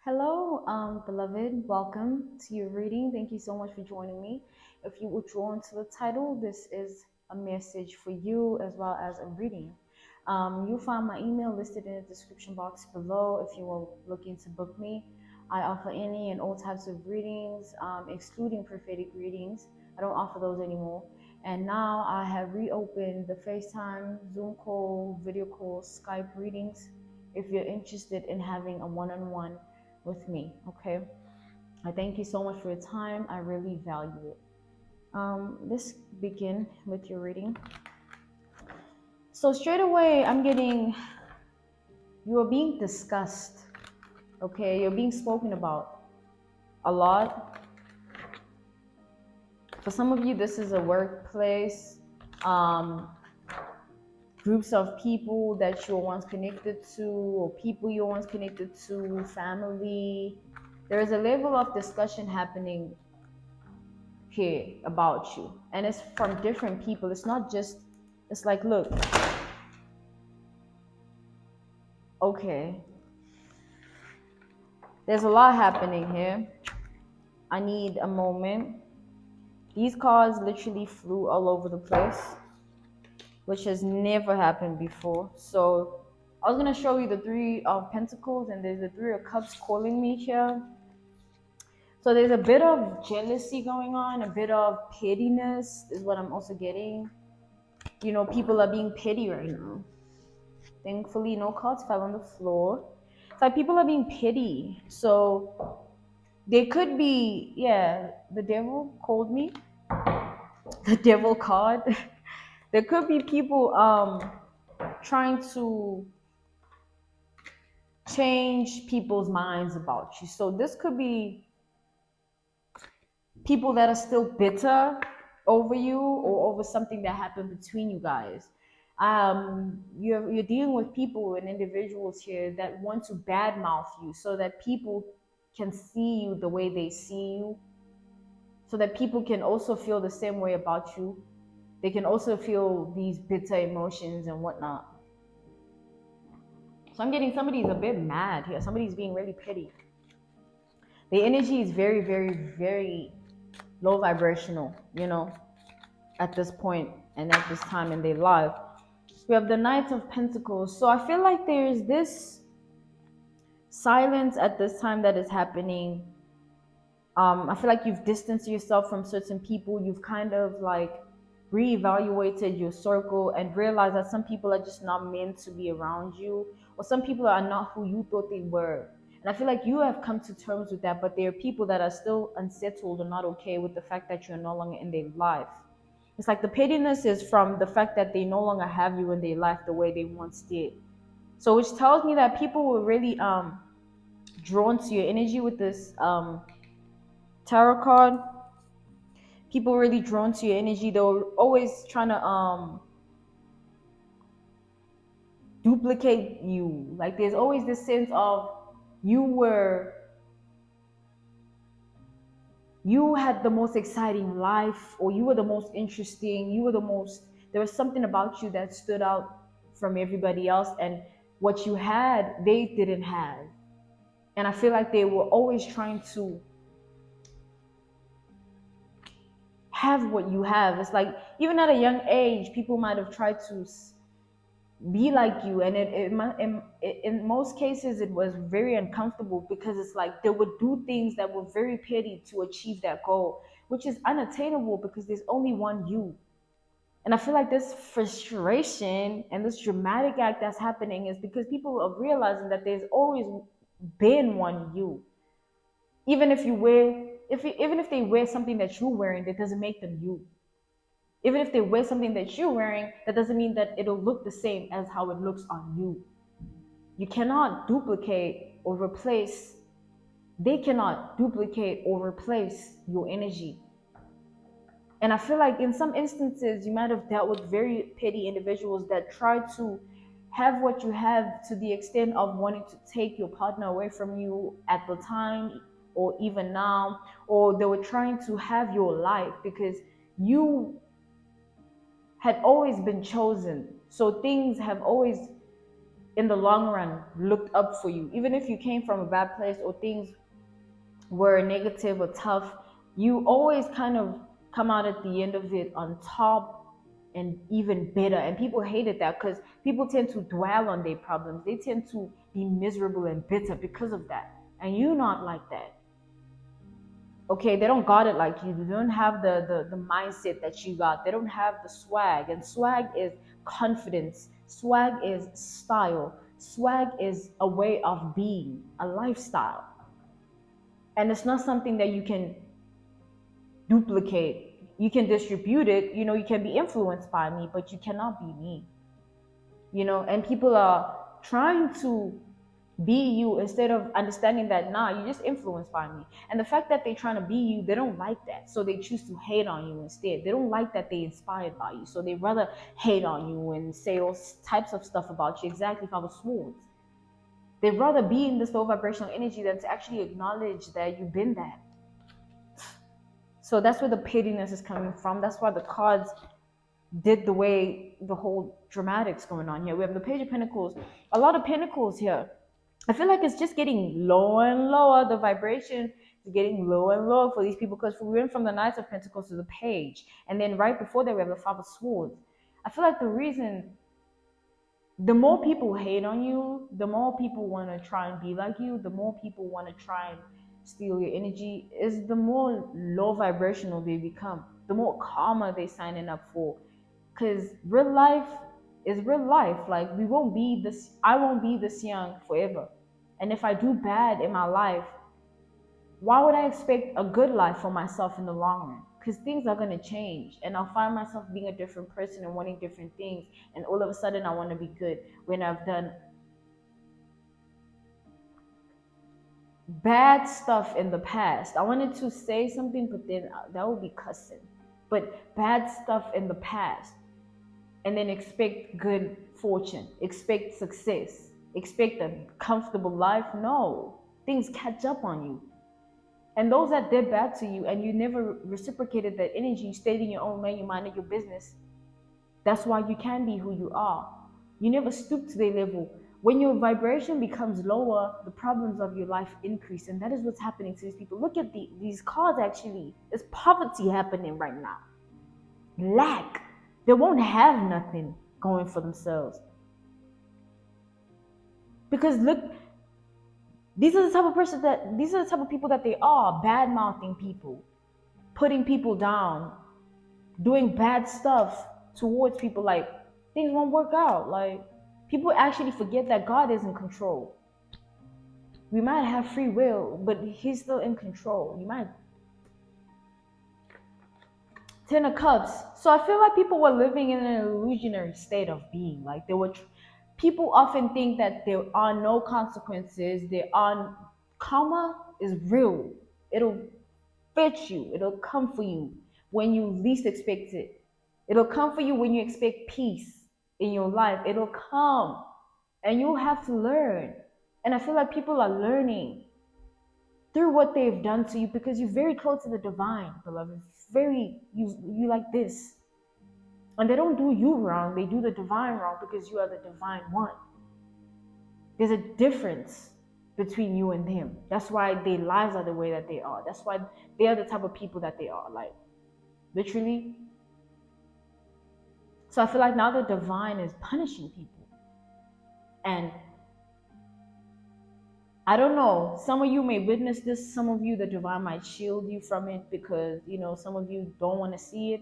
Hello, beloved. Welcome to your reading. Thank you so much for joining me. If you were drawn to the title, this is a message for you as well as a reading. You'll find my email listed in the description box below if you are looking to book me. I offer any and all types of readings, excluding prophetic readings. I don't offer those anymore. And now I have reopened the FaceTime, Zoom call, video call, Skype readings if you're interested in having a one-on-one with me. Okay, I thank you so much for your time. I really value it. Let's begin with your reading. So straight away I'm getting, you are being discussed. Okay, you're being spoken about a lot. For some of you, this is a workplace, groups of people that you were once connected to, or people you were once connected to, family. There is a level of discussion happening here about you, and it's from different people. It's not just, it's like, look, okay, there's a lot happening here. I need a moment. These cards literally flew all over the place, which has never happened before. So I was going to show you the Three of Pentacles, and there's the Three of Cups calling me here. So there's a bit of jealousy going on, a bit of pettiness is what I'm also getting. You know, people are being petty right now. Thankfully, no cards fell on the floor. It's like people are being petty. So they could be, yeah, the devil called me. The devil card. There could be people trying to change people's minds about you. So this could be people that are still bitter over you or over something that happened between you guys. You're dealing with people and individuals here that want to badmouth you so that people can see you the way they see you, so that people can also feel the same way about you. They can also feel these bitter emotions and whatnot. So I'm getting somebody's a bit mad here. Somebody's being really petty. The energy is very, very, very low vibrational, you know, at this point and at this time in their life. We have the Knight of Pentacles. So I feel like there's this silence at this time that is happening. I feel like you've distanced yourself from certain people. You've kind of like reevaluated your circle and realized that some people are just not meant to be around you, or some people are not who you thought they were. And I feel like you have come to terms with that, but there are people that are still unsettled or not okay with the fact that you're no longer in their life. It's like the pettiness is from the fact that they no longer have you in their life the way they once did. So which tells me that people were really drawn to your energy with this tarot card. People were really drawn to your energy. They were always trying to duplicate you. Like there's always this sense of you had the most exciting life, or you were the most interesting, there was something about you that stood out from everybody else, and what you had they didn't have. And I feel like they were always trying to have what you have. It's like even at a young age people might have tried to be like you, and in most cases it was very uncomfortable, because it's like they would do things that were very petty to achieve that goal, which is unattainable because there's only one you. And I feel like this frustration and this dramatic act that's happening is because people are realizing that there's always been one you. Even if you wear, even if they wear something that you're wearing, that doesn't make them you. Even if they wear something that you're wearing, that doesn't mean that it'll look the same as how it looks on you. You cannot duplicate or replace, they cannot duplicate or replace your energy. And I feel like in some instances, you might have dealt with very petty individuals that try to have what you have, to the extent of wanting to take your partner away from you at the time or even now, or they were trying to have your life because you had always been chosen. So things have always in the long run looked up for you. Even if you came from a bad place or things were negative or tough, you always kind of come out at the end of it on top and even better. And people hated that because people tend to dwell on their problems. They tend to be miserable and bitter because of that. And you're not like that. Okay, they don't got it like you. They don't have the mindset that you got. They don't have the swag. And swag is confidence. Swag is style. Swag is a way of being, a lifestyle. And it's not something that you can duplicate. You can distribute it, you can be influenced by me, but you cannot be me. And people are trying to be you instead of understanding that, nah, you're just influenced by me. And the fact that they're trying to be you, they don't like that, so they choose to hate on you instead. They don't like that they inspired by you, so they rather hate on you and say all types of stuff about you. Exactly, 5 of Swords. They'd rather be in this low vibrational energy than to actually acknowledge that you've been that. So that's where the pettiness is coming from. That's why the cards did the way the whole dramatics going on here. We have the Page of Pentacles, a lot of pentacles here. I feel like it's just getting lower and lower. The vibration is getting lower and lower for these people, because we went from the Knights of Pentacles to the Page, and then right before that we have the 5 of Swords. I feel like the reason, the more people hate on you, the more people want to try and be like you, the more people want to try and steal your energy, is the more low vibrational they become, the more karma they signing up for. Because real life is real life. Like, I won't be this young forever. And if I do bad in my life, why would I expect a good life for myself in the long run? Because things are going to change, and I'll find myself being a different person and wanting different things, and all of a sudden I want to be good when I've done bad stuff in the past. I wanted to say something, but then that would be cussing. But bad stuff in the past, and then expect good fortune, expect success, expect a comfortable life. No, things catch up on you. And those that did bad to you and you never reciprocated that energy, you stayed in your own lane, you minded your business. That's why you can be who you are. You never stoop to their level. When your vibration becomes lower, the problems of your life increase. And that is what's happening to these people. Look at these cards actually. There's poverty happening right now. Lack. They won't have nothing going for themselves. Because look, these are the type of people that they are, bad mouthing people, putting people down, doing bad stuff towards people. Like, things won't work out. Like, people actually forget that God is in control. We might have free will, but He's still in control. You might. 10 of Cups. So I feel like people were living in an illusionary state of being. Like, people often think that there are no consequences. Karma is real. It'll fit you. It'll come for you when you least expect it. It'll come for you when you expect peace in your life. It'll come, and you'll have to learn. And I feel like people are learning through what they've done to you, because you're very close to the divine, beloved. You like this. And they don't do you wrong, they do the divine wrong, because you are the divine one. There's a difference between you and them. That's why their lives are the way that they are. That's why they are the type of people that they are. Like, literally. So I feel like now the divine is punishing people. And I don't know, some of you may witness this, some of you, the divine might shield you from it, because, some of you don't want to see it.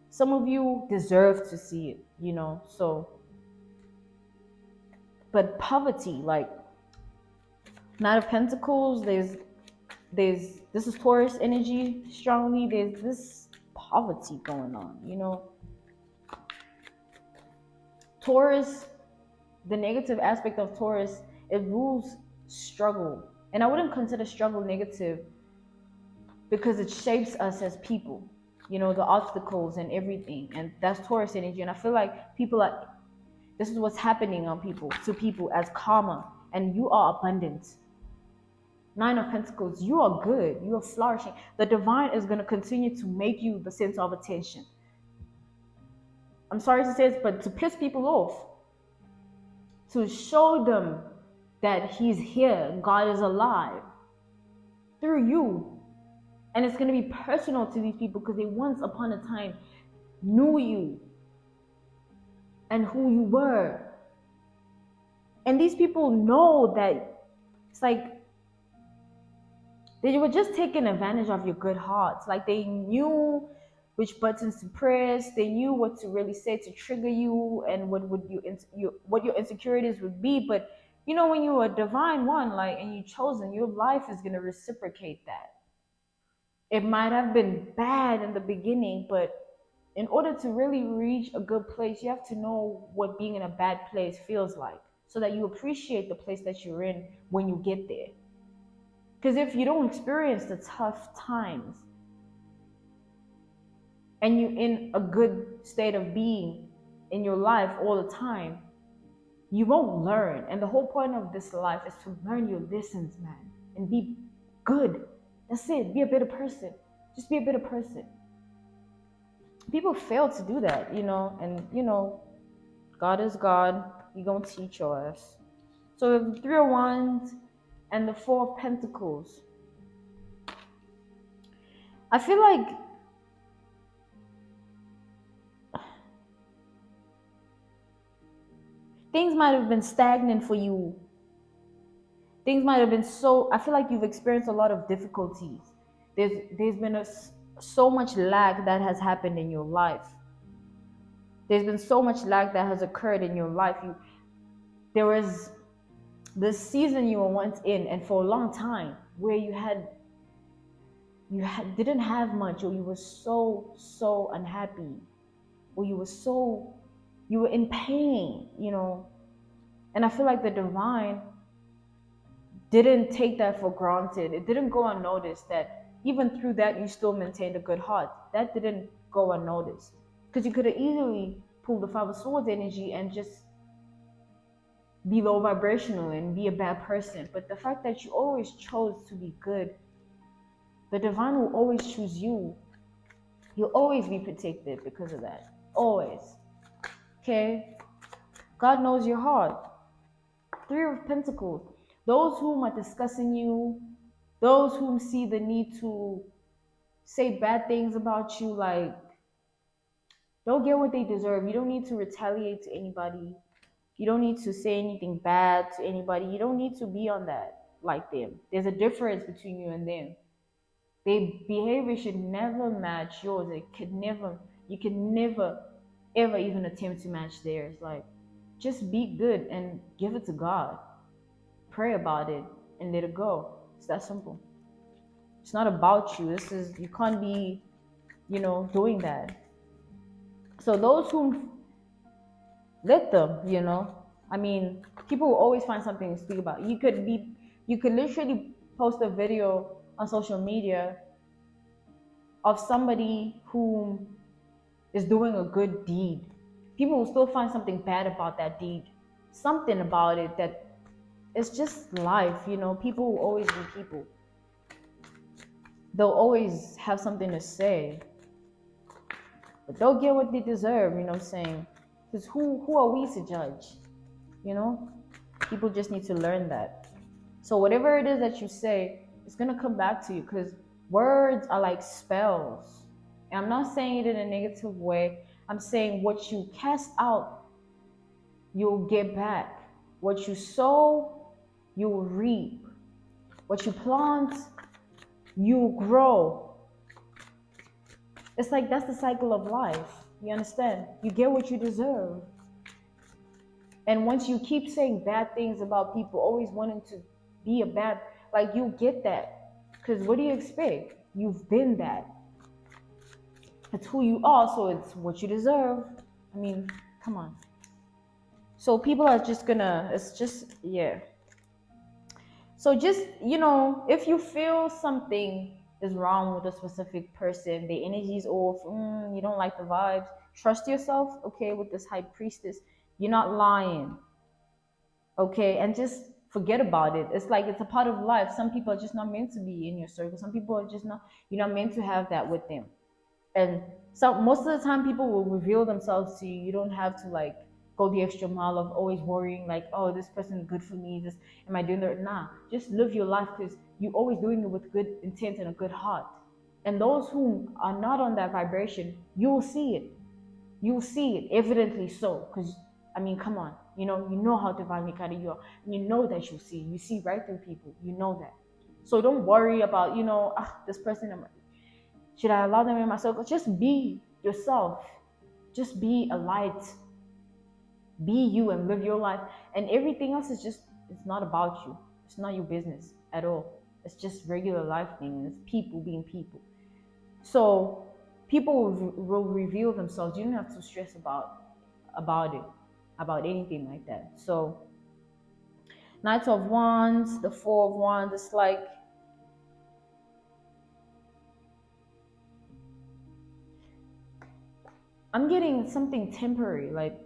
Some of you deserve to see it, so. But poverty, like, Knight of Pentacles, this is Taurus energy strongly. There's this poverty going on, Taurus, the negative aspect of Taurus, it rules struggle. And I wouldn't consider struggle negative, because it shapes us as people, the obstacles and everything. And that's Taurus energy. And I feel like this is what's happening to people as karma. And you are abundant. 9 of Pentacles, you are good. You are flourishing. The divine is going to continue to make you the center of attention. I'm sorry to say this, but to piss people off. to show them that he's here, God is alive through you. And it's going to be personal to these people because they once upon a time knew you and who you were. And these people know that it's like they were just taking advantage of your good hearts. Like they knew which buttons to press. They knew what to really say to trigger you and what would what your insecurities would be. But you know, when you're a divine one, like, and you chosen, your life is gonna reciprocate that. It might have been bad in the beginning, but in order to really reach a good place, you have to know what being in a bad place feels like so that you appreciate the place that you're in when you get there. Because if you don't experience the tough times and you're in a good state of being in your life all the time, you won't learn. And the whole point of this life is to learn your lessons, man, and be good. That's it. Be a better person. Just be a better person. People fail to do that, and God is God. He gonna teach us. So the Three of Wands and the Four of Pentacles. I feel like things might have been stagnant for you. Things might have been I feel like you've experienced a lot of difficulties. There's been so much lag that has happened in your life. There's been so much lag that has occurred in your life. There was this season you were once in, and for a long time, where you didn't have much, or you were so unhappy, or you were in pain, and I feel like the divine didn't take that for granted. It didn't go unnoticed that even through that you still maintained a good heart. That didn't go unnoticed, because you could have easily pulled the Five of Swords energy and just be low vibrational and be a bad person. But the fact that you always chose to be good, the divine will always choose you. You'll always be protected because of that. Always. Okay? God knows your heart. Three of Pentacles. Those whom are discussing you, those whom see the need to say bad things about you, like, don't get what they deserve. You don't need to retaliate to anybody. You don't need to say anything bad to anybody. You don't need to be on that like them. There's a difference between you and them. Their behavior should never match yours. You can never, ever even attempt to match theirs. Like, just be good and give it to God. Pray about it and let it go. It's that simple. It's not about you. You can't be, doing that. So those who let them, I mean, people will always find something to speak about. You could literally post a video on social media of somebody who is doing a good deed. People will still find something bad about that deed, something about it that it's just life. People will always be people. They'll always have something to say, but they'll get what they deserve. You know what I'm saying? Because who are we to judge? People just need to learn that. So whatever it is that you say, it's gonna come back to you, because words are like spells. And I'm not saying it in a negative way. I'm saying what you cast out, you'll get back. What you sow, you'll reap. What you plant, you'll grow. It's like that's the cycle of life. You understand? You get what you deserve. And once you keep saying bad things about people, always wanting to be a bad, like, you'll get that. Because what do you expect? You've been that. It's who you are, so it's what you deserve. I mean, come on. So people are just gonna, it's just, yeah. So just, if you feel something is wrong with a specific person, the energy's off, you don't like the vibes, trust yourself, okay, with this High Priestess. You're not lying, okay? And just forget about it. It's like, it's a part of life. Some people are just not meant to be in your circle. Some people are just not, you're not meant to have that with them. And so most of the time people will reveal themselves to you. You don't have to, like, go the extra mile of always worrying like, oh, this person is good for me, this, am I doing the, nah, just live your life because you're always doing it with good intent and a good heart. And those who are not on that vibration, you'll see it. You'll see it evidently so, because I mean, come on, you know how divinely kind of you are, and you know that you see right through people, you know that. So don't worry about, this person, should I allow them in my circle? Just be yourself. Just be a light. Be you and live your life. And everything else is just, it's not about you. It's not your business at all. It's just regular life thing. It's people being people. So people will reveal themselves. You don't have to stress about it, about anything like that. So Knight of Wands, the Four of Wands, it's like I'm getting something temporary. Like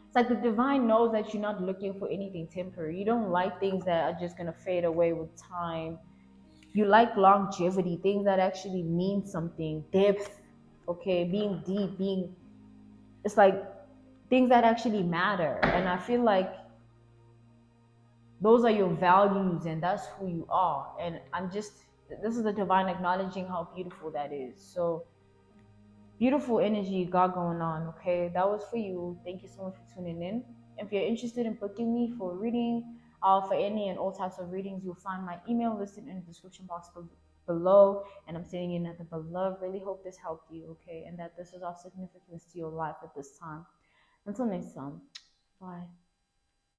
it's like the divine knows that you're not looking for anything temporary. You don't like things that are just gonna fade away with time. You like longevity, things that actually mean something, depth, okay, being deep, being, it's like things that actually matter. And I feel like those are your values and that's who you are. And this is the divine acknowledging how beautiful that is. So beautiful energy you got going on, okay? That was for you. Thank you so much for tuning in. If you're interested in booking me for reading, for any and all types of readings, you'll find my email listed in the description box below. And I'm sending you another beloved. Really hope this helped you, okay? And that this is of significance to your life at this time. Until next time, bye.